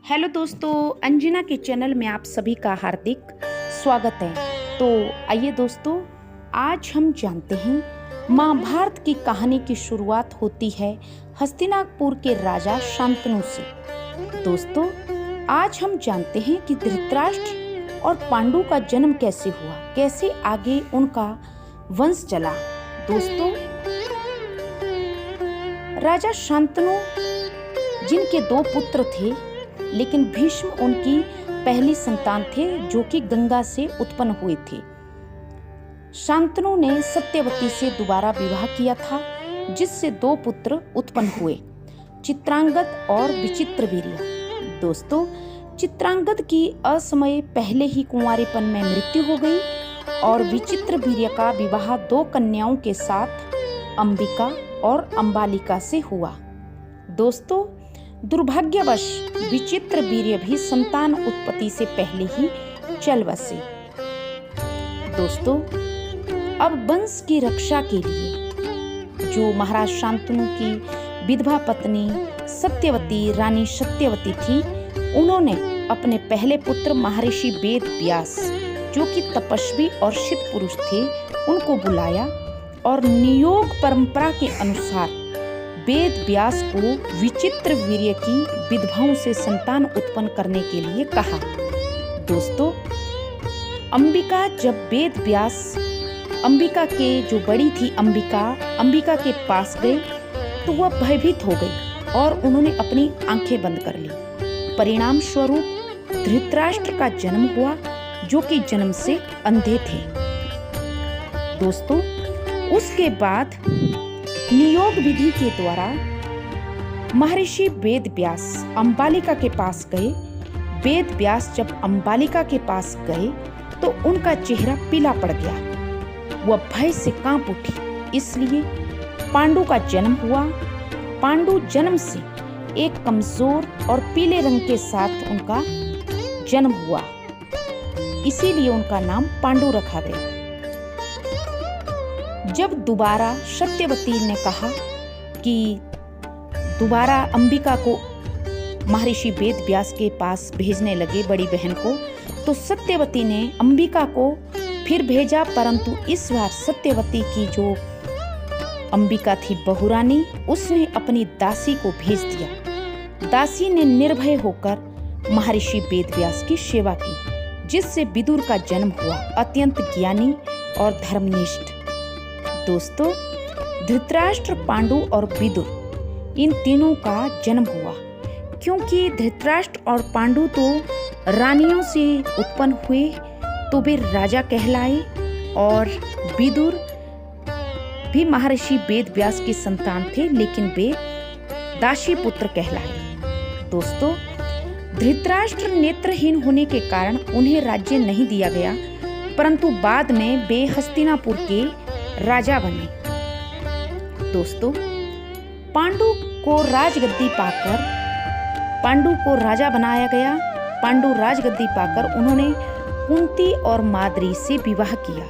Hello दोस्तों, अंजना के channel में आप सभी का हार्दिक स्वागत है। तो आइए दोस्तों, आज हम जानते हैं महाभारत की कहानी की शुरुआत होती है हस्तिनापुर के राजा शांतनु से। दोस्तों, आज हम जानते हैं कि धृतराष्ट्र और पांडु का जन्म कैसे हुआ, कैसे आगे उनका वंश चला। दोस्तों, राजा शांतनु जिनके 2 पुत्र थे, लेकिन भीष्म उनकी पहली संतान थे जो कि गंगा से उत्पन्न हुए थे। शांतनु ने सत्यवती से दोबारा विवाह किया था, जिससे 2 पुत्र उत्पन्न हुए, चित्रांगद और विचित्रवीर्य। दोस्तों, चित्रांगद की असमय पहले ही कुंवारेपन में मृत्यु हो गई और विचित्रवीर्य का विवाह 2 कन्याओं के साथ अंबिका और अंबालिका से हुआ। दोस्तों, दुर्भाग्यवश विचित्रवीर्य भी संतान उत्पत्ति से पहले ही चल बसे। दोस्तों, अब वंश की रक्षा के लिए जो महाराज शांतनु की विधवा पत्नी सत्यवती रानी सत्यवती थी, उन्होंने अपने पहले पुत्र महर्षि वेद व्यास, जो कि तपस्वी और सिद्ध पुरुष थे, उनको बुलाया और नियोग परंपरा के अनुसार वेद व्यास को विचित्रवीर्य की विधवाओं से संतान उत्पन्न करने के लिए कहा। दोस्तों, अंबिका जब वेद व्यास अंबिका के जो बड़ी थी अंबिका के पास गए तो वह भयभीत हो गई और उन्होंने अपनी आंखें बंद कर ली। परिणाम स्वरूप धृतराष्ट्र का जन्म हुआ, जो कि जन्म से अंधे थे। दोस्तों, उसके बाद नियोग विधि के द्वारा महर्षि वेद व्यास अंबालिका के पास गए। वेद व्यास जब अंबालिका के पास गए तो उनका चेहरा पीला पड़ गया, वह भय से कांप उठी। इसलिए पांडु का जन्म हुआ। पांडु जन्म से एक कमजोर और पीले रंग के साथ उनका जन्म हुआ, इसीलिए उनका नाम पांडु रखा गया। जब दोबारा सत्यवती ने कहा कि दोबारा अंबिका को महर्षि वेद व्यास के पास भेजने लगे, बड़ी बहन को, तो सत्यवती ने अंबिका को फिर भेजा, परंतु इस बार सत्यवती की जो अंबिका थी बहुरानी, उसने अपनी दासी को भेज दिया। दासी ने निर्भय होकर महर्षि वेद व्यास की सेवा की, जिससे विदुर का जन्म हुआ, अत्यंत ज्ञानी और धर्मनिष्ठ। दोस्तों, धृतराष्ट्र, पांडु और विदुर, इन तीनों का जन्म हुआ क्योंकि धृतराष्ट्र और पांडु तो रानियों से उत्पन्न हुए तो वे राजा कहलाए, और विदुर भी महर्षि वेद व्यास की संतान थे, लेकिन वे दासी पुत्र कहलाए। दोस्तों, धृतराष्ट्र नेत्रहीन होने के कारण उन्हें राज्य नहीं दिया गया, परंतु बाद में वे हस्तिनापुर के राजा बने। दोस्तों, पांडु को राजा बनाया गया। पांडु राजगद्दी पाकर उन्होंने कुंती और माद्री से विवाह किया।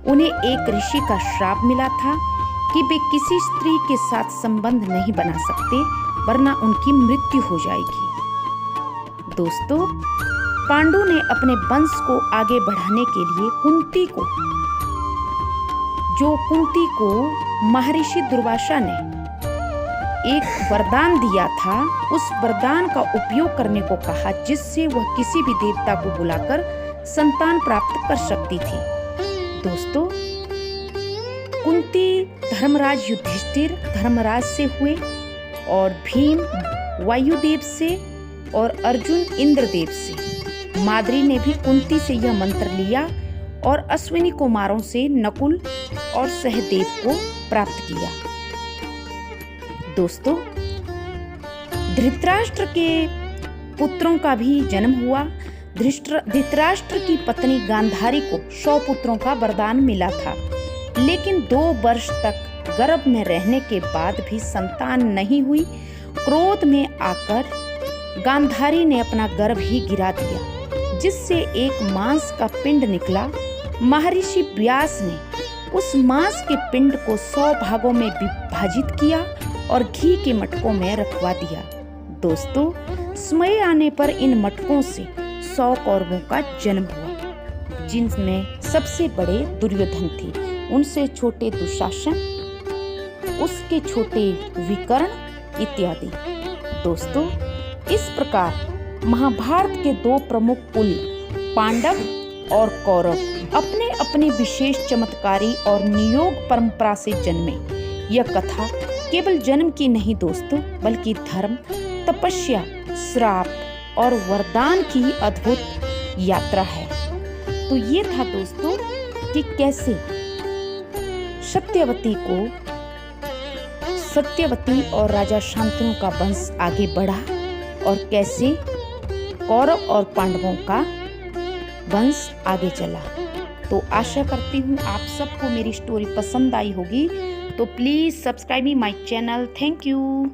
उन्हें एक ऋषि का श्राप मिला था कि वे किसी स्त्री के साथ संबंध नहीं बना सकते, वरना उनकी मृत्यु हो जाएगी। दोस्तों, पांडु ने अपने वंश को आगे बढ़ाने के लिए कुंती को महर्षि दुर्वासा ने एक वरदान दिया था, उस वरदान का उपयोग करने को कहा, जिससे वह किसी भी देवता को बुलाकर संतान प्राप्त कर सकती थी। दोस्तों, कुंती धर्मराज युधिष्ठिर धर्मराज से हुए, और भीम वायुदेव से, और अर्जुन इंद्रदेव से। माद्री ने भी कुंती से यह मंत्र लिया और अश्विनी कुमारों से नकुल और सहदेव को प्राप्त किया। दोस्तों, धृतराष्ट्र के पुत्रों का भी जन्म हुआ। धृतराष्ट्र की पत्नी गांधारी को 100 पुत्रों का वरदान मिला था, लेकिन 2 वर्ष तक गर्भ में रहने के बाद भी संतान नहीं हुई। क्रोध में आकर गांधारी ने अपना गर्भ ही गिरा दिया, जिससे एक मांस का पिंड निकला। महर्षि व्यास ने उस मांस के पिंड को 100 भागों में विभाजित किया और घी के मटकों में रखवा दिया। दोस्तों, समय आने पर इन मटकों से 100 कौरवों का जन्म हुआ, जिनमें सबसे बड़े दुर्योधन थे, उनसे छोटे दुशासन, उसके छोटे विकर्ण इत्यादि। दोस्तों, इस प्रकार महाभारत के 2 प्रमुख कुल पांडव और कौरव अपने अपने विशेष चमत्कारी और नियोग परंपरा से जन्मे। यह कथा केवल जन्म की नहीं दोस्तों, बल्कि धर्म, तपस्या, श्राप और वरदान की अद्भुत यात्रा है। तो ये था दोस्तों कि कैसे सत्यवती और राजा शांतनु का वंश आगे बढ़ा और कैसे कौरव और पांडवों का वंश आगे चला। तो आशा करती हूँ आप सबको मेरी स्टोरी पसंद आई होगी। तो please subscribe my channel. Thank you.